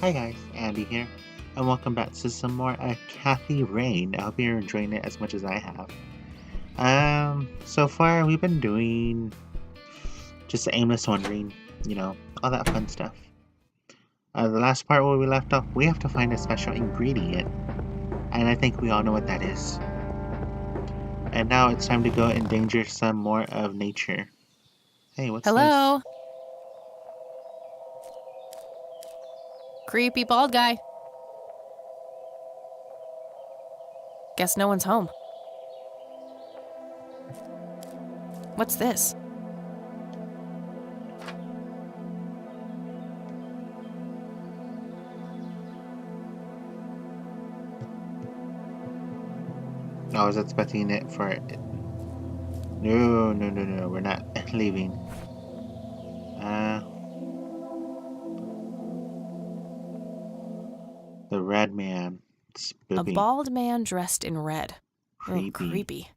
Hi guys, Andy here, and welcome back to some more Kathy Rain. I hope you're enjoying it as much as I have. So far we've been doing just aimless wandering, all that fun stuff. The last part where we left off, we have to find a special ingredient, and I think we all know what that is. And now it's time to go endanger some more of nature. Hey, what's Hello? this? Creepy bald guy. Guess no one's home. What's this? I was expecting it for it. No, we're not leaving. The red man. A bald man dressed in red. Creepy. Oh, creepy.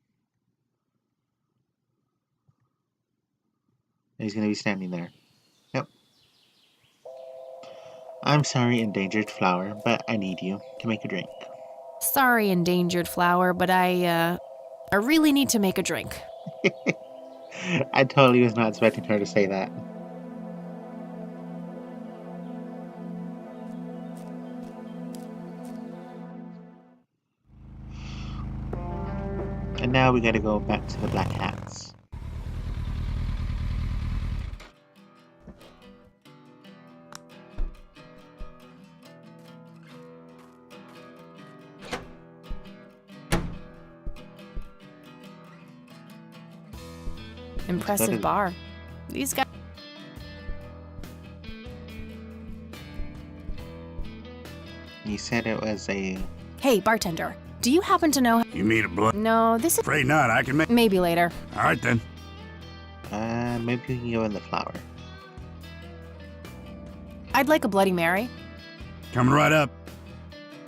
He's gonna be standing there. Yep. I'm sorry, endangered flower, but I need you to make a drink. Sorry, endangered flower, but I really need to make a drink. I totally was not expecting her to say that. And now we gotta go back to the Black Hats. Impressive bar. These guys... You said it was a... Hey, bartender. Do you happen to know... You mean a blunt? No, this is... Afraid not, I can make... Maybe later. Alright then. Maybe we can go in the flower. I'd like a Bloody Mary. Coming right up.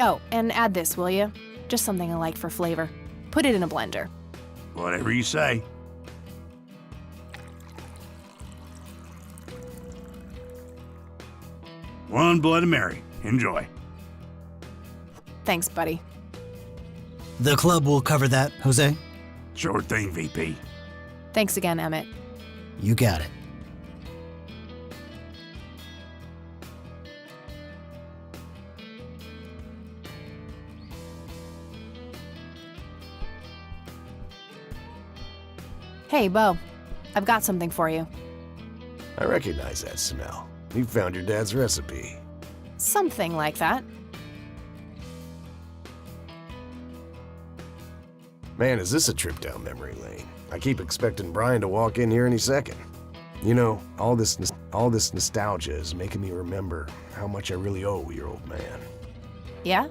Oh, and add this, will you? Just something I like for flavor. Put it in a blender. Whatever you say. One Bloody Mary. Enjoy. Thanks, buddy. The club will cover that, Jose. Sure thing, VP. Thanks again, Emmett. You got it. Hey, Bo. I've got something for you. I recognize that smell. You found your dad's recipe. Something like that. Man, is this a trip down memory lane? I keep expecting Brian to walk in here any second. You know, all this nostalgia is making me remember how much I really owe your old man. Yeah?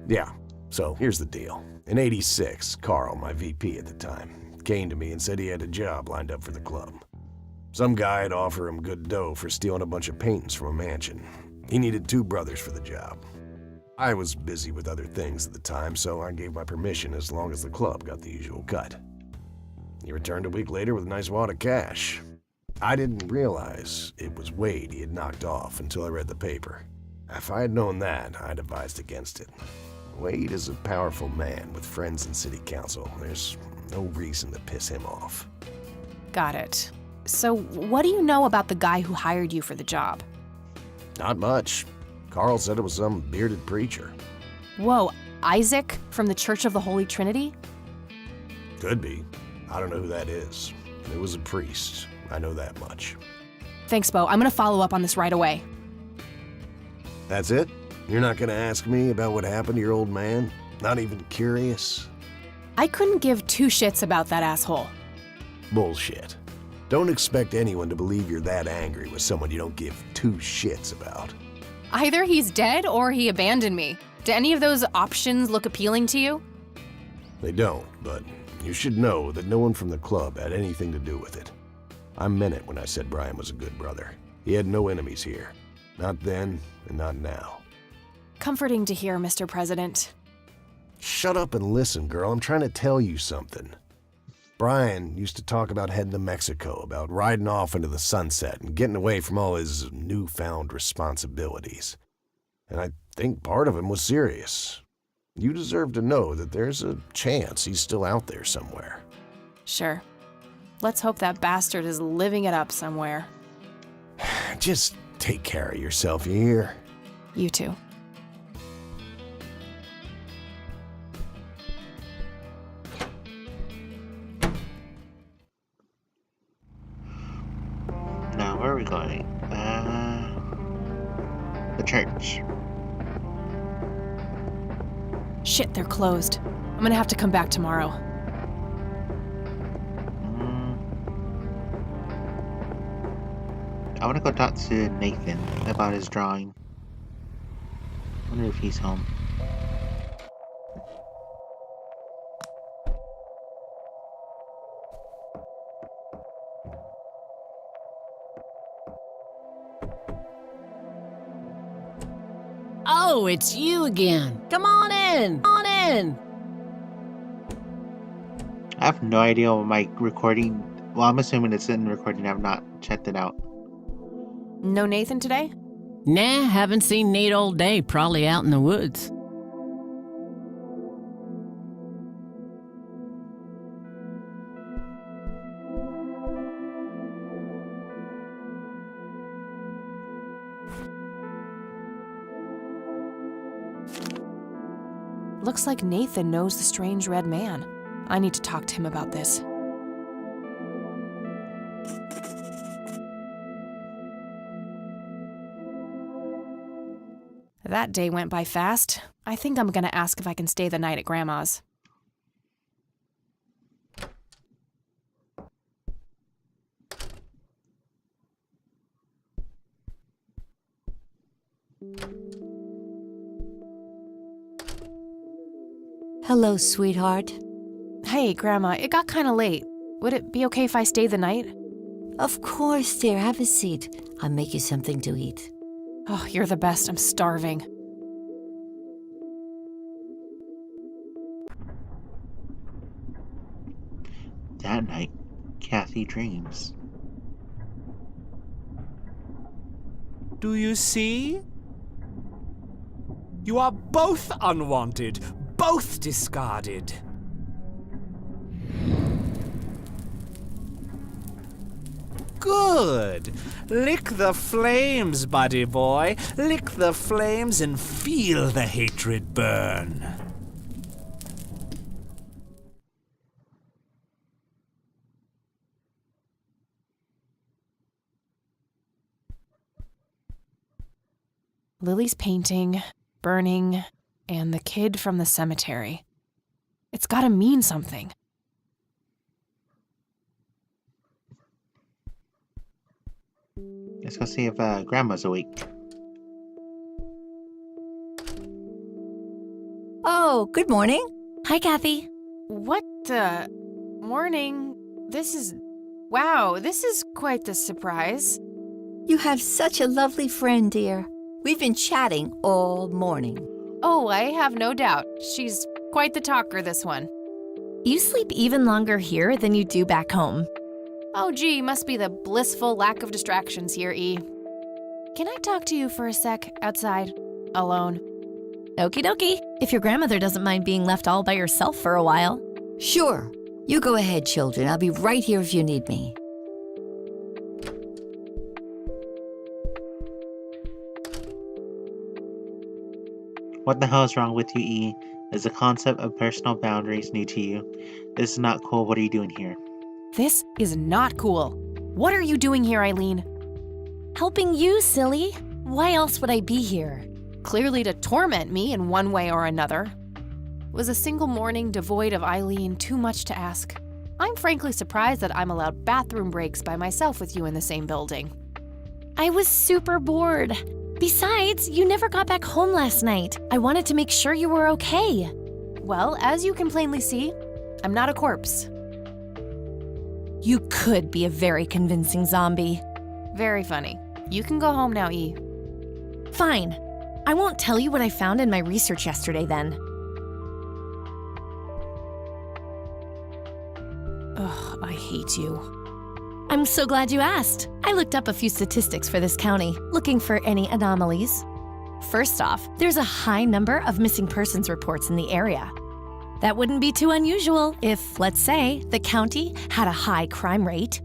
Yeah, so here's the deal. In '86, Carl, my VP at the time, came to me and said he had a job lined up for the club. Some guy had offered him good dough for stealing a bunch of paintings from a mansion. He needed 2 brothers for the job. I was busy with other things at the time, so I gave my permission as long as the club got the usual cut. He returned a week later with a nice wad of cash. I didn't realize it was Wade he had knocked off until I read the paper. If I had known that, I'd advised against it. Wade is a powerful man with friends in city council. There's no reason to piss him off. Got it. So, what do you know about the guy who hired you for the job? Not much. Carl said it was some bearded preacher. Whoa, Isaac from the Church of the Holy Trinity? Could be. I don't know who that is. It was a priest. I know that much. Thanks, Bo. I'm gonna follow up on this right away. That's it? You're not gonna ask me about what happened to your old man? Not even curious? I couldn't give 2 shits about that asshole. Bullshit. Don't expect anyone to believe you're that angry with someone you don't give 2 shits about. Either he's dead or he abandoned me. Do any of those options look appealing to you? They don't, but you should know that no one from the club had anything to do with it. I meant it when I said Brian was a good brother. He had no enemies here. Not then, and not now. Comforting to hear, Mr. President. Shut up and listen, girl. I'm trying to tell you something. Brian used to talk about heading to Mexico, about riding off into the sunset and getting away from all his newfound responsibilities. and I think part of him was serious. You deserve to know that there's a chance he's still out there somewhere. Sure. Let's hope that bastard is living it up somewhere. Just take care of yourself, you hear? You too. Now, where are we going? The church. Shit, they're closed. I'm gonna have to come back tomorrow. I want to go talk to Nathan about his drawing. Wonder if he's home. Oh, it's you again. Come on in. On in. I have no idea what my recording. Well, I'm assuming it's in recording. I've not checked it out. No Nathan today? Nah, haven't seen Nate all day. Probably out in the woods. Looks like Nathan knows the strange red man. I need to talk to him about this. That day went by fast. I think I'm gonna ask if I can stay the night at Grandma's. Hello, sweetheart. Hey, Grandma, it got kinda late. Would it be okay if I stayed the night? Of course, dear. Have a seat. I'll make you something to eat. Oh, you're the best. I'm starving. That night, Kathy dreams. Do you see? You are both unwanted, both discarded. Good. Lick the flames, buddy boy. Lick the flames and feel the hatred burn. Lily's painting, burning, and the kid from the cemetery. It's gotta mean something. Let's go see if Grandma's awake. Oh, good morning. Hi, Kathy. What the? Morning. Wow, this is quite the surprise. You have such a lovely friend, dear. We've been chatting all morning. Oh, I have no doubt. She's quite the talker, this one. You sleep even longer here than you do back home. Oh, gee, must be the blissful lack of distractions here, E. Can I talk to you for a sec outside? Alone? Okie dokie. If your grandmother doesn't mind being left all by yourself for a while. Sure. You go ahead, children. I'll be right here if you need me. What the hell is wrong with you, E? Is the concept of personal boundaries new to you? This is not cool. What are you doing here? This is not cool. What are you doing here, Eileen? Helping you, silly. Why else would I be here? Clearly to torment me in one way or another. Was a single morning devoid of Eileen too much to ask? I'm frankly surprised that I'm allowed bathroom breaks by myself with you in the same building. I was super bored. Besides, you never got back home last night. I wanted to make sure you were okay. Well, as you can plainly see, I'm not a corpse. You could be a very convincing zombie. Very funny. You can go home now, E. Fine. I won't tell you what I found in my research yesterday then. Ugh, I hate you. I'm so glad you asked. I looked up a few statistics for this county, looking for any anomalies. First off, there's a high number of missing persons reports in the area. That wouldn't be too unusual if, let's say, the county had a high crime rate.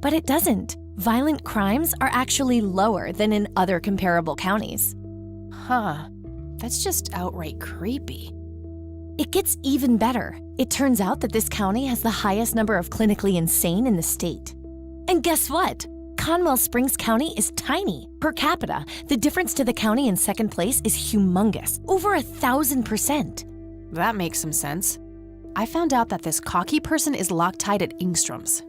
But it doesn't. Violent crimes are actually lower than in other comparable counties. Huh. That's just outright creepy. It gets even better. It turns out that this county has the highest number of clinically insane in the state. And guess what? Conwell Springs County is tiny. Per capita, the difference to the county in second place is humongous, over 1,000%. That makes some sense. I found out that this cocky person is Loctite at Ingstrom's.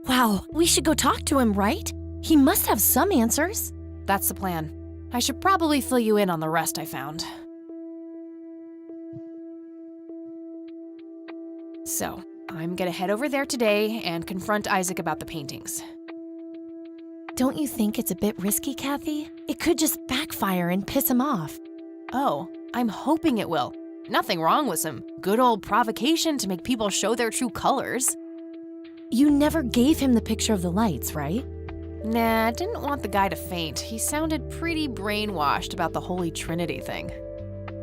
Wow, we should go talk to him, right? He must have some answers. That's the plan. I should probably fill you in on the rest I found. So, I'm gonna head over there today and confront Isaac about the paintings. Don't you think it's a bit risky, Kathy? It could just backfire and piss him off. Oh, I'm hoping it will. Nothing wrong with some good old provocation to make people show their true colors. You never gave him the picture of the lights, right? Nah, didn't want the guy to faint. He sounded pretty brainwashed about the Holy Trinity thing.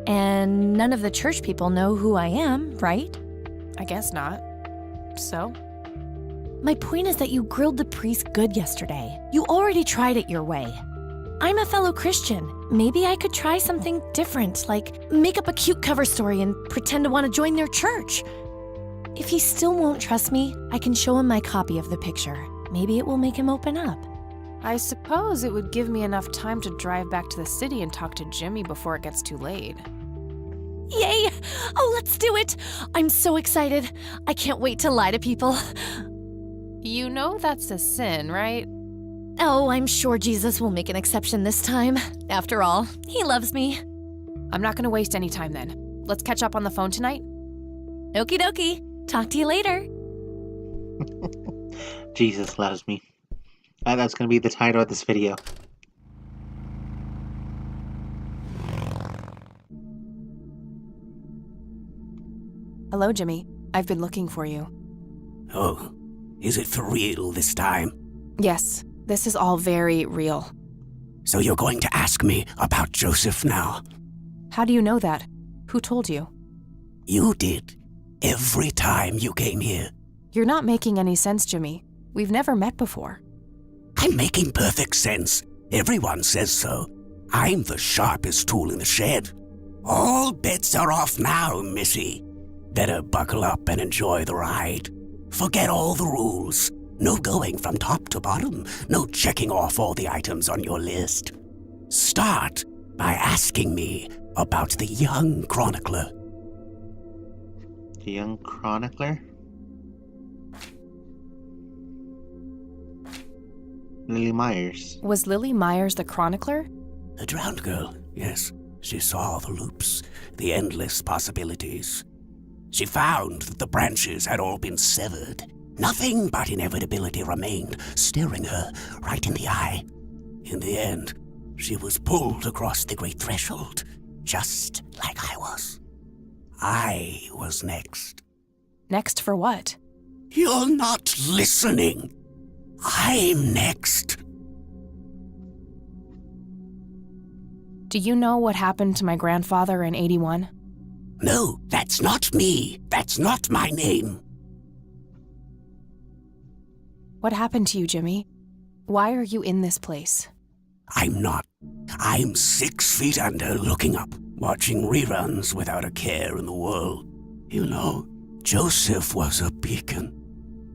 And none of the church people know who I am, right? I guess not. So? My point is that you grilled the priest good yesterday. You already tried it your way. I'm a fellow Christian. Maybe I could try something different, like make up a cute cover story and pretend to want to join their church. If he still won't trust me, I can show him my copy of the picture. Maybe it will make him open up. I suppose it would give me enough time to drive back to the city and talk to Jimmy before it gets too late. Yay! Oh, let's do it! I'm so excited. I can't wait to lie to people. You know that's a sin, right? Oh, I'm sure Jesus will make an exception this time. After all, he loves me. I'm not gonna waste any time then. Let's catch up on the phone tonight. Okie dokie. Talk to you later. Jesus loves me. That's going to be the title of this video. Hello, Jimmy. I've been looking for you. Oh, is it for real this time? Yes, this is all very real. So you're going to ask me about Joseph now? How do you know that? Who told you? You did. Every time you came here. You're not making any sense, Jimmy. We've never met before. I'm making perfect sense. Everyone says so. I'm the sharpest tool in the shed. All bets are off now, Missy. Better buckle up and enjoy the ride. Forget all the rules. No going from top to bottom. No checking off all the items on your list. Start by asking me about the young chronicler. The young chronicler? Lily Myers. Was Lily Myers the chronicler? A drowned girl, yes. She saw the loops, the endless possibilities. She found that the branches had all been severed. Nothing but inevitability remained, staring her right in the eye. In the end, she was pulled across the great threshold, just like I was. I was next. Next for what? You're not listening. I'm next. Do you know what happened to my grandfather in 81? No, that's not me. That's not my name. What happened to you, Jimmy? Why are you in this place? I'm not. I'm 6 feet under, looking up, watching reruns without a care in the world. You know, Joseph was a beacon.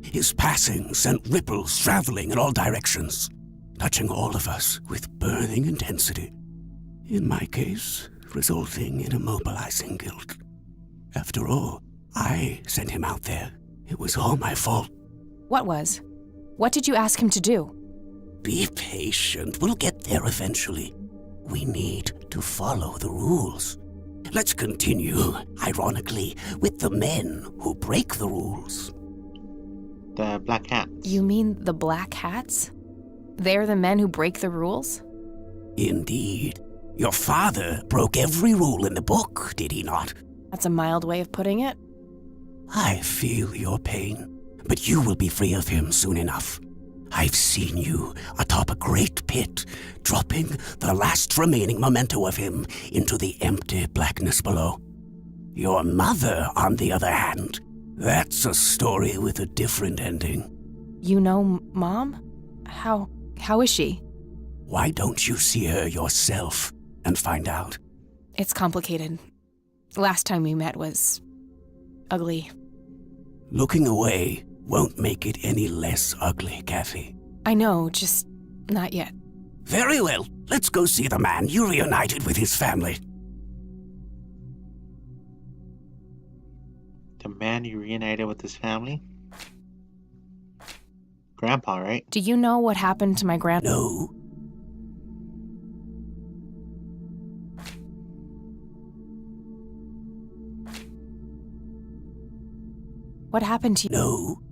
His passing sent ripples traveling in all directions, touching all of us with burning intensity. In my case, resulting in immobilizing guilt. After all, I sent him out there. It was all my fault. What was? What did you ask him to do? Be patient. We'll get there eventually. We need to follow the rules. Let's continue, ironically, with the men who break the rules. The Black Hats. You mean the Black Hats? They're the men who break the rules? Indeed. Your father broke every rule in the book, did he not? That's a mild way of putting it. I feel your pain, but you will be free of him soon enough. I've seen you atop a great pit, dropping the last remaining memento of him into the empty blackness below. Your mother, on the other hand, that's a story with a different ending. You know Mom? How is she? Why don't you see her yourself and find out? It's complicated. Last time we met was ugly. Looking away won't make it any less ugly, Kathy. I know, just not yet. Very well. Let's go see the man you reunited with his family. The man you reunited with his family? Grandpa, right? Do you know what happened to my No. What happened to you? No.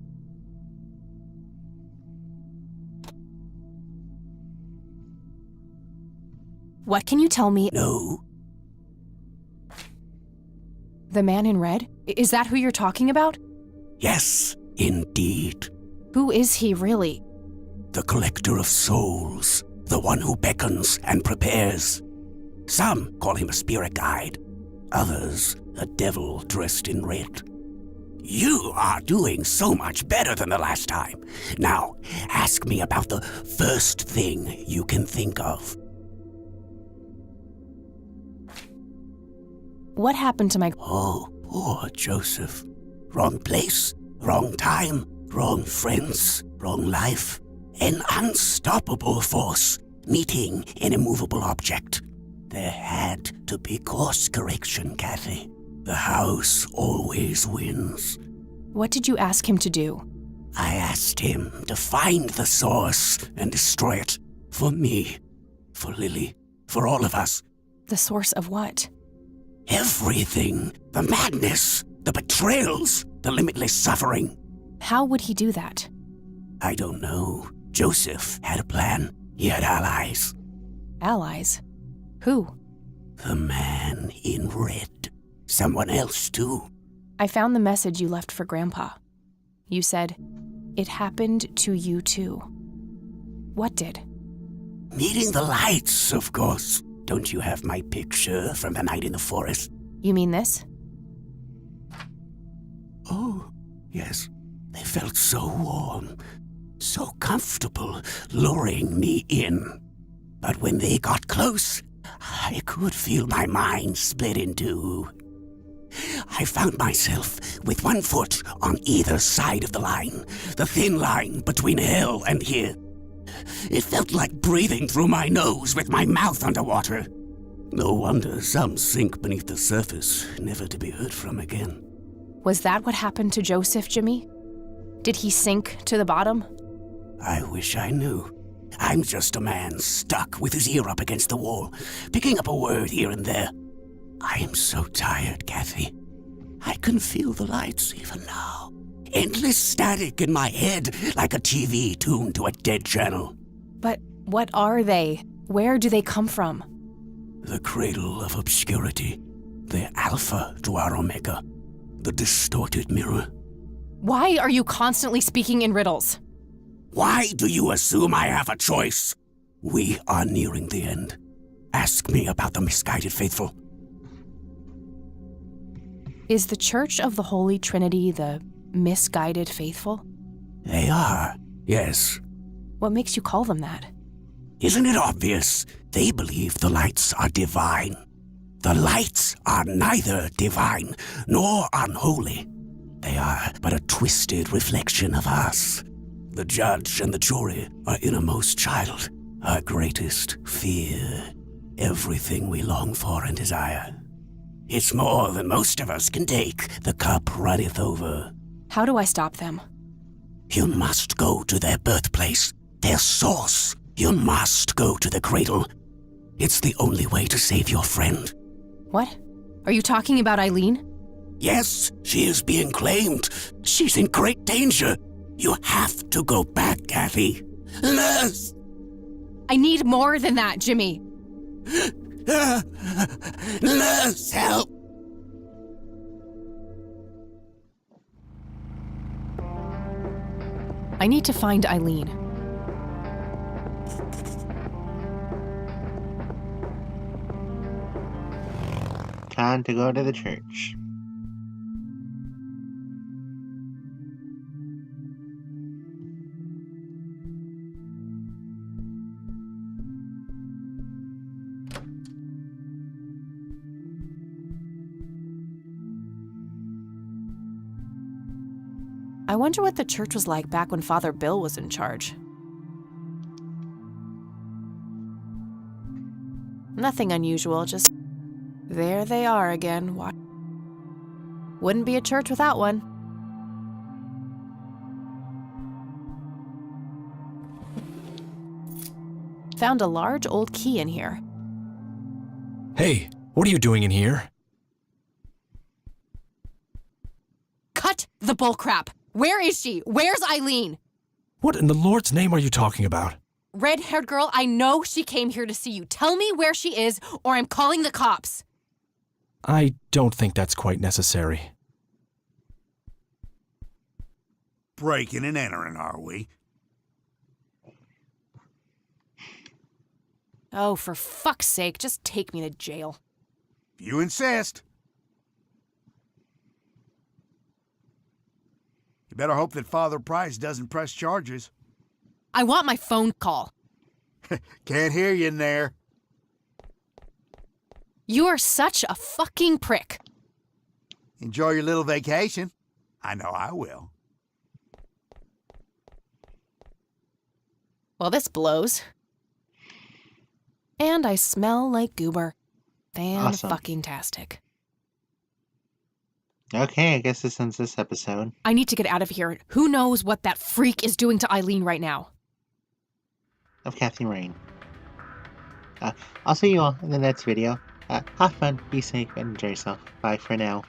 What can you tell me? No. The man in red? Is that who you're talking about? Yes, indeed. Who is he really? The collector of souls. The one who beckons and prepares. Some call him a spirit guide. Others, a devil dressed in red. You are doing so much better than the last time. Now, ask me about the first thing you can think of. What happened to my... Oh, poor Joseph. Wrong place, wrong time, wrong friends, wrong life. An unstoppable force meeting an immovable object. There had to be course correction, Kathy. The house always wins. What did you ask him to do? I asked him to find the source and destroy it. For me, for Lily, for all of us. The source of what? Everything. The madness, the betrayals, the limitless suffering. How would he do that? I don't know. Joseph had a plan. He had allies. Allies? Who? The man in red. Someone else, too. I found the message you left for Grandpa. You said, "It happened to you too." What did? Meeting the lights, of course. Don't you have my picture from the night in the forest? You mean this? Oh, yes. They felt so warm, so comfortable, luring me in. But when they got close, I could feel my mind split in two. I found myself with one foot on either side of the line, the thin line between hell and here. It felt like breathing through my nose with my mouth underwater. No wonder some sink beneath the surface, never to be heard from again. Was that what happened to Joseph, Jimmy? Did he sink to the bottom? I wish I knew. I'm just a man stuck with his ear up against the wall, picking up a word here and there. I am so tired, Kathy. I can feel the lights even now. Endless static in my head, like a TV tuned to a dead channel. But what are they? Where do they come from? The cradle of obscurity. The alpha to our omega. The distorted mirror. Why are you constantly speaking in riddles? Why do you assume I have a choice? We are nearing the end. Ask me about the misguided faithful. Is the Church of the Holy Trinity the misguided faithful? They are, yes. What makes you call them that? Isn't it obvious? They believe the lights are divine. The lights are neither divine nor unholy. They are but a twisted reflection of us. The judge and the jury, our innermost child, our greatest fear, everything we long for and desire. It's more than most of us can take. The cup runneth over. How do I stop them? You must go to their birthplace, their source. You must go to the cradle. It's the only way to save your friend. What? Are you talking about Eileen? Yes, she is being claimed. She's in great danger. You have to go back, Kathy. Nurse! I need more than that, Jimmy. Nurse, help! I need to find Eileen. Time to go to the church. I wonder what the church was like back when Father Bill was in charge. Nothing unusual, just there they are again. Wouldn't be a church without one. Found a large old key in here. Hey, what are you doing in here? Cut the bullcrap! Where is she? Where's Eileen? What in the Lord's name are you talking about? Red-haired girl, I know she came here to see you. Tell me where she is, or I'm calling the cops. I don't think that's quite necessary. Breaking and entering, are we? Oh, for fuck's sake, just take me to jail. If you insist. You better hope that Father Price doesn't press charges. I want my phone call. Can't hear you in there. You are such a fucking prick. Enjoy your little vacation. I know I will. Well, this blows. And I smell like goober. Fan-fucking-tastic. Okay, I guess this ends this episode. I need to get out of here. Who knows what that freak is doing to Eileen right now? Of Kathy Rain. I'll see you all in the next video. Have fun, be safe, and enjoy yourself. Bye for now.